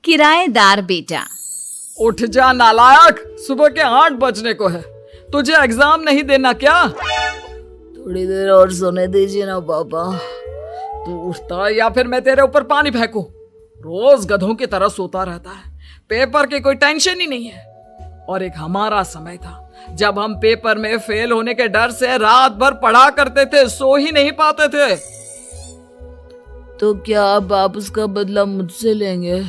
किराएदार बेटा। उठ जा नालायक, सुबह के 8 बजने को है। तुझे एग्जाम नहीं देना क्या? थोड़ी देर और सोने दीजिए ना पापा। तू उठता या फिर मैं तेरे ऊपर पानी फेंकूं? रोज गधों की तरह सोता रहता है, पेपर की कोई टेंशन ही नहीं है। और एक हमारा समय था जब हम पेपर में फेल होने के डर से रात भर पढ़ा करते थे, सो ही नहीं पाते थे। तो क्या अब आप उसका बदला मुझसे लेंगे?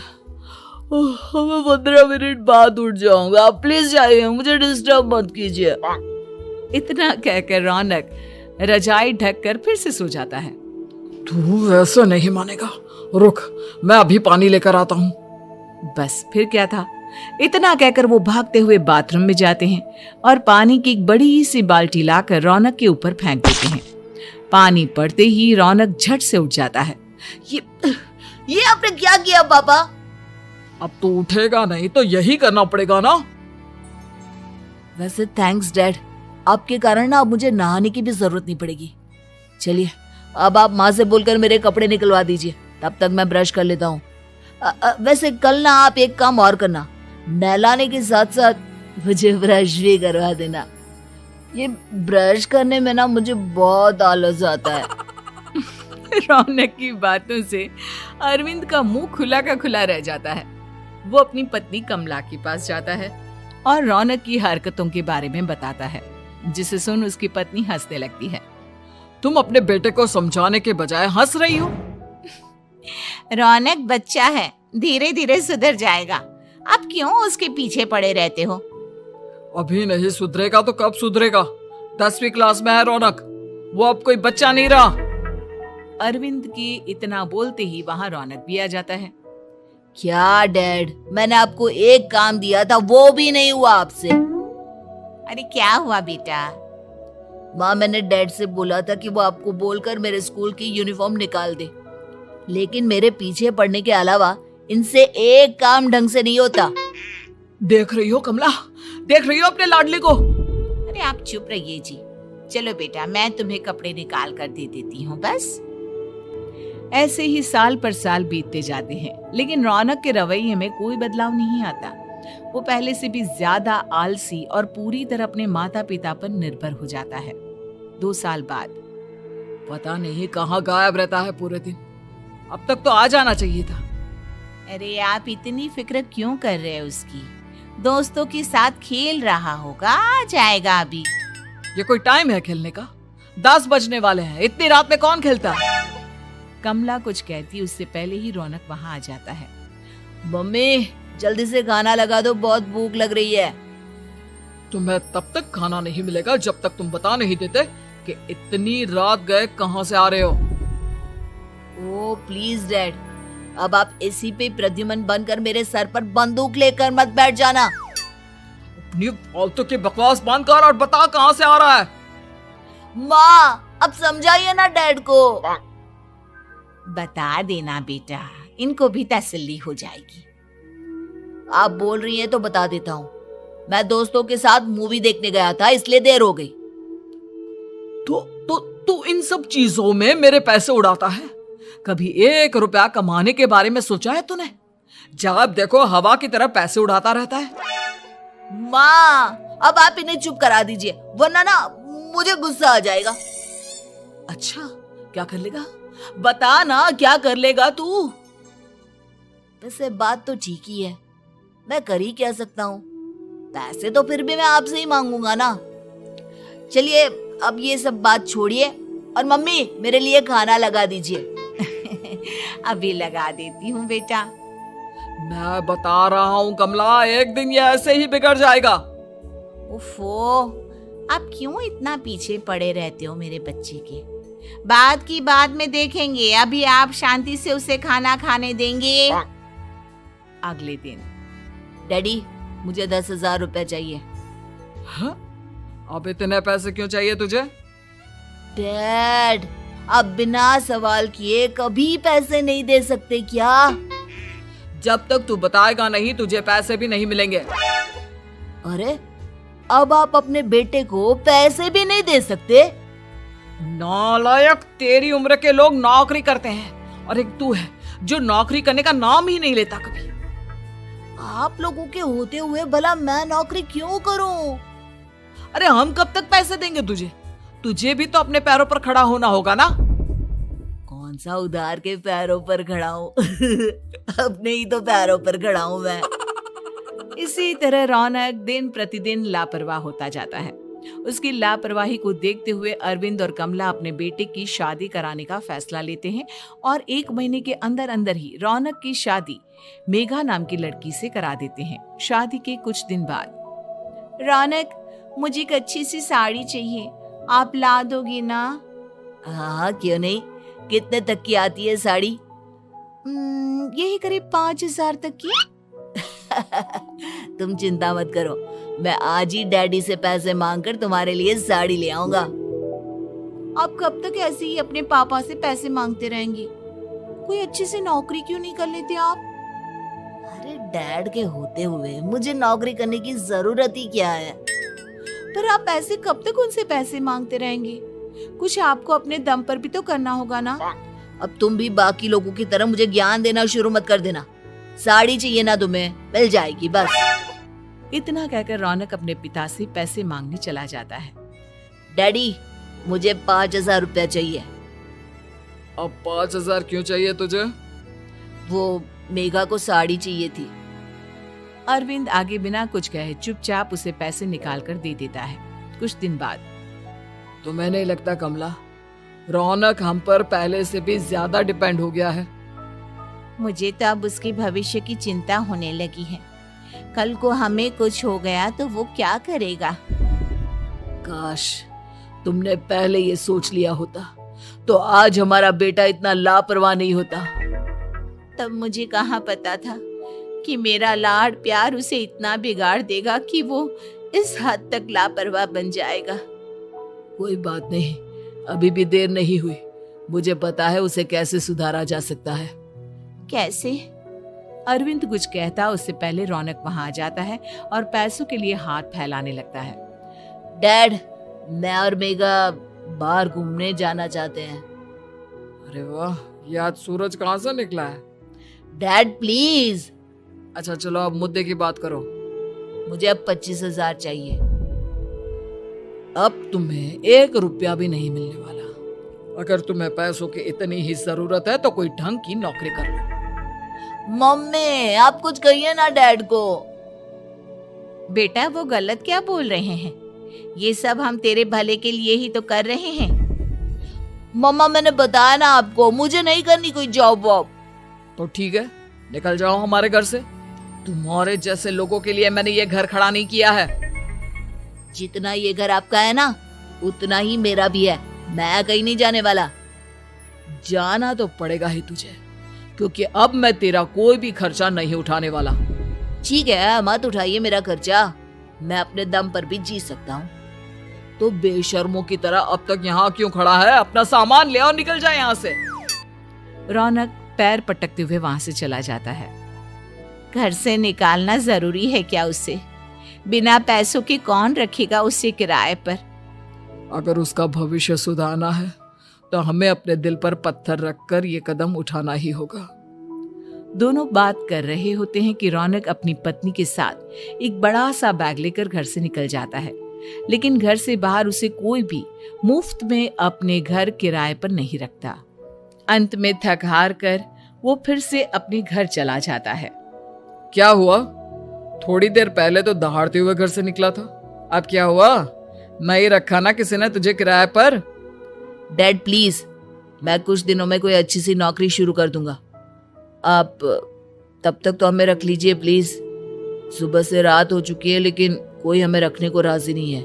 मैं 15 मिनट बाद उठ जाऊंगा, आप प्लीज जाइए, मुझे डिस्टर्ब मत कीजिए। इतना कहकर रौनक रजाई ढककर फिर से सो जाता है। तू वैसे नहीं मानेगा, रुक मैं अभी पानी लेकर आता हूँ। बस फिर क्या था, इतना कहकर वो भागते हुए बाथरूम में जाते हैं और पानी की एक बड़ी सी बाल्टी लाकर रौनक के ऊपर फेंक देते हैं। पानी पड़ते ही रौनक झट से उठ जाता है। ये आपने क्या किया पापा? अब तो उठेगा नहीं तो यही करना पड़ेगा ना। वैसे थैंक्स डैड, आपके कारण ना अब मुझे नहाने की भी जरूरत नहीं पड़ेगी। चलिए अब आप माँ से बोलकर मेरे कपड़े निकलवा दीजिए, तब तक मैं ब्रश कर लेता हूँ। वैसे कल ना आप एक काम और करना, नहलाने के साथ साथ मुझे ब्रश भी करवा देना। ये ब्रश करने में ना मुझे बहुत आलस आता है। रौनक की बातों से अरविंद का मुंह खुला का खुला रह जाता है। वो अपनी पत्नी कमला के पास जाता है और रौनक की हरकतों के बारे में बताता है, जिसे सुन उसकी पत्नी हंसने लगती है। तुम अपने बेटे को समझाने के बजाय हंस रही हो। रौनक बच्चा है, धीरे धीरे सुधर जाएगा, आप क्यों उसके पीछे पड़े रहते हो? अभी नहीं सुधरेगा तो कब सुधरेगा? 10वीं क्लास में है रौनक, वो अब कोई बच्चा नहीं रहा। अरविंद की इतना बोलते ही वहां रौनक भी आ जाता है। क्या डैड, मैंने आपको एक काम दिया था, वो भी नहीं हुआ आपसे। अरे क्या हुआ बेटा? माँ, मैंने डैड से बोला था कि वो आपको बोलकर मेरे स्कूल की यूनिफॉर्म निकाल दे, लेकिन मेरे पीछे पड़ने के अलावा इनसे एक काम ढंग से नहीं होता। देख रही हो कमला, देख रही हो अपने लाडले को? अरे आप चुप रहिए जी। चलो बेटा, मैं तुम्हें कपड़े निकाल कर दे देती हूँ बस। ऐसे ही साल पर साल बीतते जाते हैं, लेकिन रौनक के रवैये में कोई बदलाव नहीं आता। वो पहले से भी ज्यादा आलसी और पूरी तरह अपने माता पिता पर निर्भर हो जाता है। 2 साल बाद पता नहीं कहाँ गायब रहता है पूरे दिन, अब तक तो आ जाना चाहिए था। अरे आप इतनी फिक्र क्यों कर रहे हो उसकी? दोस्तों के साथ खेल रहा होगा, आ जाएगा अभी। ये कोई टाइम है खेलने का? 10 बजने वाले हैं, इतनी रात में कौन खेलता है? कमला कुछ कहती उससे पहले ही रौनक वहां आ जाता है। मम्मी जल्दी से खाना लगा दो, बहुत भूख लग रही है। तुम्हें तब तक खाना नहीं मिलेगा जब तक तुम बता नहीं देते कि इतनी रात गए कहां से आ रहे हो। ओ प्लीज डैड, अब आप एसी पे प्रद्युमन बनकर मेरे सर पर बंदूक लेकर मत बैठ जाना। अपनी फालतू की बकवास बंद कर और बता कहां से आ रहा है। माँ अब समझाइए ना डैड को। बता देना बेटा, इनको भी तसल्ली हो जाएगी। आप बोल रही हैं तो बता देता हूँ, मैं दोस्तों के साथ मूवी देखने गया था, इसलिए देर हो गई। तो इन सब चीजों में मेरे पैसे उड़ाता है। कभी 1 रुपया कमाने के बारे में सोचा है तूने? जब देखो हवा की तरह पैसे उड़ाता रहता है। माँ अब आप इन्हें चुप करा दीजिए, वरना ना मुझे गुस्सा आ जाएगा। अच्छा क्या कर लेगा? बता ना क्या कर लेगा तू? वैसे बात तो ठीक ही है, मैं कर ही क्या सकता हूँ। पैसे तो फिर भी मैं आपसे ही मांगूंगा ना। चलिए अब ये सब बात छोड़िए और मम्मी मेरे लिए खाना लगा दीजिए। अभी लगा देती हूँ बेटा। मैं बता रहा हूँ कमला, एक दिन ये ऐसे ही बिगड़ जाएगा। उफ़ो, आप क्यों इतना पीछे पड़े रहते हो मेरे बच्चे के? बात की बात में देखेंगे, अभी आप शांति से उसे खाना खाने देंगे। अगले दिन डैडी मुझे 10,000 रुपए चाहिए। हाँ? अब इतने पैसे क्यों चाहिए तुझे? डैड अब बिना सवाल किए कभी पैसे नहीं दे सकते क्या? जब तक तू बताएगा नहीं तुझे पैसे भी नहीं मिलेंगे। अरे अब आप अपने बेटे को पैसे भी नहीं दे सकते? नालायक, तेरी उम्र के लोग नौकरी करते हैं और एक तू है जो नौकरी करने का नाम ही नहीं लेता कभी। आप लोगों के होते हुए भला मैं नौकरी क्यों करूं? अरे हम कब तक पैसे देंगे तुझे? तुझे भी तो अपने पैरों पर खड़ा होना होगा ना। कौन सा उधार के पैरों पर खड़ा हूं? अपने ही तो पैरों पर खड़ा हूं मैं। इसी तरह रौनक दिन प्रतिदिन लापरवाह होता जाता है। उसकी लापरवाही को देखते हुए अरविंद और कमला अपने बेटे की शादी कराने का फैसला लेते हैं और 1 महीने के अंदर अंदर ही रौनक की शादी मेघा नाम की लड़की से करा देते हैं। शादी के कुछ दिन बाद, रौनक, मुझे एक अच्छी सी साड़ी चाहिए, आप ला दोगी ना? हाँ, क्यों नहीं। कितने तक की आती है साड़ी? यही करीब 5,000 तक की। तुम चिंता मत करो, मैं आज ही डैडी से पैसे मांगकर तुम्हारे लिए साड़ी ले आऊंगा। आप कब तक ऐसे ही अपने पापा से पैसे मांगते रहेंगे? कोई अच्छी सी नौकरी क्यों नहीं कर लेते आप? अरे डैड के होते हुए मुझे नौकरी करने की जरूरत ही क्या है? पर आप ऐसे कब तक उनसे पैसे मांगते रहेंगे? कुछ आपको अपने दम पर भी तो करना होगा ना। अब तुम भी बाकी लोगों की तरह मुझे ज्ञान देना शुरू मत कर देना। साड़ी चाहिए ना तुम्हें, मिल जाएगी बस। इतना कहकर रौनक अपने पिता से पैसे मांगने चला जाता है। डैडी, मुझे 5,000 रुपया चाहिए। अब 5,000 क्यों चाहिए तुझे? वो मेघा को साड़ी चाहिए थी। अरविंद आगे बिना कुछ कहे चुपचाप उसे पैसे निकाल कर दे देता है। कुछ दिन बाद, तुम्हें नहीं लगता कमला, रौनक हम पर पहले से भी ज्यादा डिपेंड हो गया है? मुझे तो अब उसके भविष्य की चिंता होने लगी है। कल को हमें कुछ हो गया तो वो क्या करेगा? काश तुमने पहले ये सोच लिया होता तो आज हमारा बेटा इतना लापरवाह नहीं होता। तब मुझे कहाँ पता था कि मेरा लाड प्यार उसे इतना बिगाड़ देगा कि वो इस हद तक लापरवाह बन जाएगा। कोई बात नहीं, अभी भी देर नहीं हुई। मुझे पता है उसे कैसे सुधारा जा सकता है। कैसे? अरविंद कुछ कहता उससे पहले रौनक वहां आ जाता है और पैसों के लिए हाथ फैलाने लगता है। डैड, मैं और मेघा बाहर घूमने जाना चाहते हैं। अरे वाह, ये आज सूरज कहाँ से निकला है? Dad please. अच्छा चलो अब मुद्दे की बात करो। मुझे अब 25,000 चाहिए। अब तुम्हें 1 रुपया भी नहीं मिलने वाला। अगर तुम्हें पैसों की इतनी ही जरूरत है तो कोई ढंग की नौकरी कर लो। मम्मी, आप कुछ कहिए ना डैड को। बेटा, वो गलत क्या बोल रहे हैं? ये सब हम तेरे भले के लिए ही तो कर रहे हैं। मम्मा, मैंने बताया ना आपको, मुझे नहीं करनी कोई जॉब वॉब। तो ठीक है, निकल जाओ हमारे घर से। तुम्हारे जैसे लोगों के लिए मैंने ये घर खड़ा नहीं किया है। जितना ये घर आपका है ना, उतना ही मेरा भी है। मैं कहीं नहीं जाने वाला। जाना तो पड़ेगा ही तुझे, क्योंकि अब मैं तेरा कोई भी खर्चा नहीं उठाने वाला। ठीक है, मत उठाइए मेरा खर्चा, मैं अपने दम पर भी जी सकता हूँ। तो बेशर्मों की तरह अब तक यहाँ क्यों खड़ा है? अपना सामान ले और निकल जाए यहाँ से। रौनक पैर पटकते हुए वहां से चला जाता है। घर से निकालना जरूरी है क्या उसे? बिना पैसों के कौन रखेगा उसे किराए पर? अगर उसका भविष्य सुधारना है तो हमें अपने दिल पर पत्थर रखकर ये कदम उठाना ही होगा। दोनों बात कर रहे होते हैं कि रौनक अपनी पत्नी के साथ एक बड़ा सा बैग लेकर घर से निकल जाता है, लेकिन घर से बाहर उसे कोई भी मुफ्त में अपने घर किराए पर नहीं रखता। अंत में थक हार कर वो फिर से अपने घर चला जाता है। क्या हुआ? थोड़ी देर पहले तो दहाड़ते हुए घर से निकला था, अब क्या हुआ? नहीं रखा ना किसी ने तुझे किराए पर? डैड प्लीज, मैं कुछ दिनों में कोई अच्छी सी नौकरी शुरू कर दूंगा। आप तब तक तो हमें रख लीजिए प्लीज। सुबह से रात हो चुकी है लेकिन कोई हमें रखने को राजी नहीं है।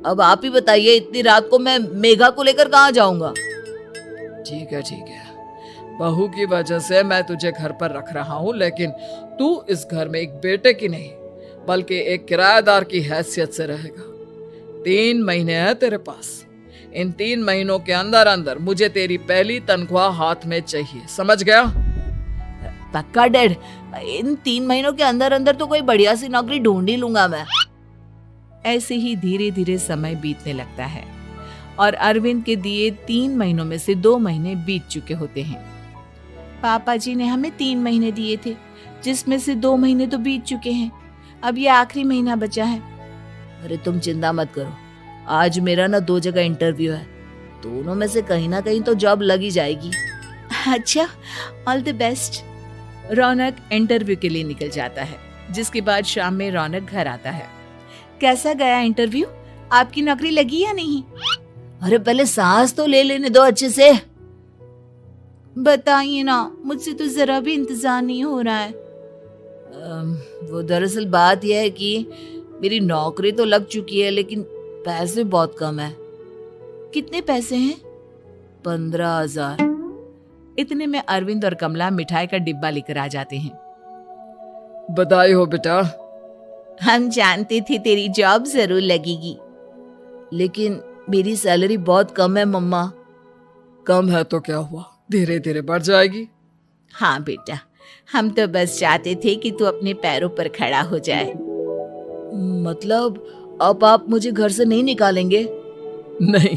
अब आप ही बताइए, इतनी रात को मैं मेघा को लेकर कहाँ जाऊंगा? ठीक है, बहू की वजह से मैं तुझे घर पर रख रहा हूँ, लेकिन तू इस घर में एक बेटे की नहीं बल्कि एक किराएदार की हैसियत से रहेगा। 3 महीने हैं तेरे पास। इन 3 महीनों के अंदर अंदर मुझे तेरी पहली तनख्वाह हाथ में चाहिए, समझ गया? पक्का डैड, इन 3 महीनों के अंदर अंदर तो कोई बढ़िया सी नौकरी ढूंढ ही लूंगा मैं। ऐसे ही धीरे धीरे समय बीतने लगता है और अरविंद के दिए 3 महीनों में से 2 महीने बीत चुके होते हैं। पापा जी ने हमें 3 महीने दिए थे, जिसमें से 2 महीने तो बीत चुके हैं। अब ये आखिरी महीना बचा है। अरे तुम चिंता मत करो, आज मेरा ना 2 जगह इंटरव्यू है, दोनों में से कहीं ना कहीं तो जॉब लगी जाएगी। अच्छा, all the best. Raunak interview के लिए निकल जाता है, जिसके बाद शाम में रौनक घर आता है। कैसा गया इंटरव्यू? आपकी नौकरी लगी या नहीं? अरे पहले सांस तो ले लेने दो अच्छे से। बताइए ना, मुझसे तो जरा भी इंतजार नहीं हो रहा है। वो दरअसल बात यह है कि मेरी नौकरी तो लग चुकी है, लेकिन पैसे बहुत कम है। कितने पैसे हैं? 15,000। इतने में अरविंद और कमला मिठाई का डिब्बा लेकर आ जाते हैं। बधाई हो बेटा। हम जानते थे तेरी जॉब जरूर लगेगी। लेकिन मेरी सैलरी बहुत कम है मम्मा। कम है तो क्या हुआ, धीरे धीरे बढ़ जाएगी। हाँ बेटा, हम तो बस चाहते थे कि तू अपने पैरों पर खड़ा हो जाए। मतलब अब आप मुझे घर से नहीं निकालेंगे? नहीं,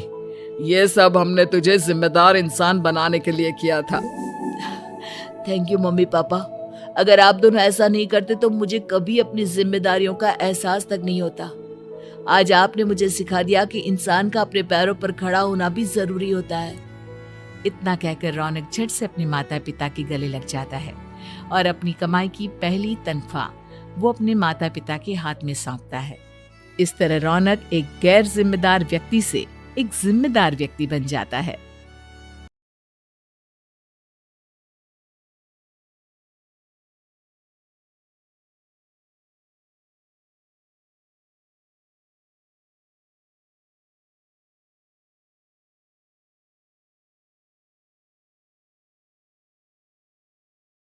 ये सब हमने तुझे जिम्मेदार इंसान बनाने के लिए किया था। Thank you mummy papa. अगर आप दोनों ऐसा नहीं करते तो मुझे कभी अपनी जिम्मेदारियों का एहसास तक नहीं होता। आज आपने मुझे सिखा दिया कि इंसान का अपने पैरों पर खड़ा होना भी जरूरी होता है। इतना कहकर रौनक झट से अपने माता पिता के गले लग जाता है और अपनी कमाई की पहली तनख्वाह वो अपने माता पिता के हाथ में सौंपता है। इस तरह रौनक एक गैर जिम्मेदार व्यक्ति से एक जिम्मेदार व्यक्ति बन जाता है।